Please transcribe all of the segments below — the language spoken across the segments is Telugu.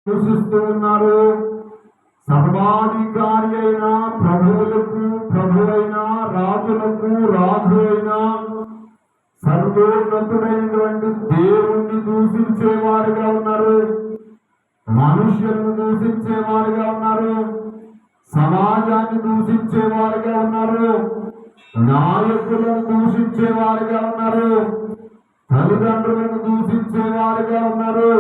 దూషిస్తూ ఉన్నారు. సర్వాధికారి అయిన ప్రభువులకు ప్రభువైన రాజులకు రాజు అయిన సర్వోన్నతుడైనటువంటి దేవుణ్ణి దూషించేవారుగా ఉన్నారు. మనుష్యులను దూషించేవారుగా ఉన్నారు. సమాజాన్ని దూషించేవారుగా ఉన్నారు. నాయకులను దూషించేవారుగా ఉన్నారు. తల్లిదండ్రులను దూషించేవారుగా ఉన్నారు.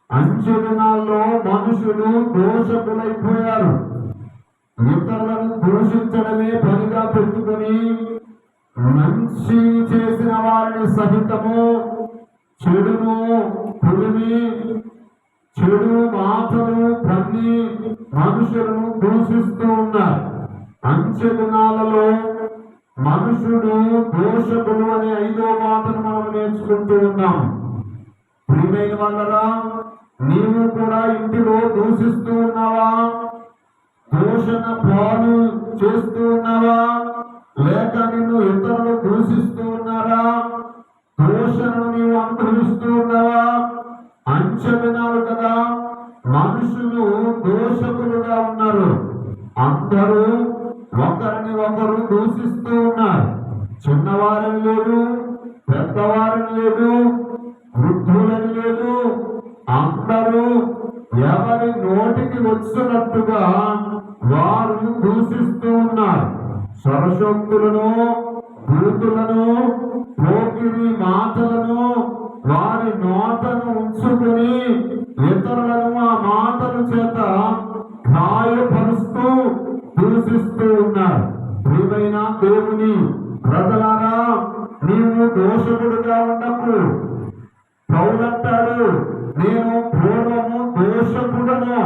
అంచె దినాల్లో మనుషులు దోషకులైపోయారు. ఇతరులను దూషించడమే పనిగా పెట్టుకుని మంచి చేసిన వారిని సహితము చెడును పులిమి చెడు మాటలు పన్ని మనుషులను దూషిస్తూ ఉన్నారు. అంచె దినాలలో మనుషుడు దోషకుడు అనే 5వ మాటను మనం నేర్చుకుంటూ ఉన్నాం. ప్రియమైన వాళ్ళరా, నీవు కూడా ఇంటిలో దూషిస్తూ ఉన్నావా? దూషణ పాలు చేస్తూ ఉన్నావా? లేక నిన్ను ఇతరులు దూషిస్తూ ఉన్నారా? దూషణను నీవు అనుభవిస్తూ ఉన్నావా? అంచె దినాలు కదా, మనుషులు దోషకులుగా ఉన్నారు. అందరూ ఒకరిని ఒకరు దూషిస్తూ ఉన్నారు. చిన్నవారని లేదు, పెద్దవారని లేదు, వృద్ధులని లేదు, అందరూ ఎవరి నోటికి వచ్చినట్టుగా వారు దూషిస్తూ ఉన్నారు. సరసోక్తులను, బూతులను, పోకిరి మాటలను వారి నోటను ఉంచుకుని ఇతరులను ఆ మాటల చేత గాయపరుస్తూ దూషిస్తూ ఉన్నారు. ప్రియమైన దేవుని ప్రజలారా, నీవు దోషకుడుగా ఉండకు. పౌలంటాడు, నేను పూర్వము దోషకుడను,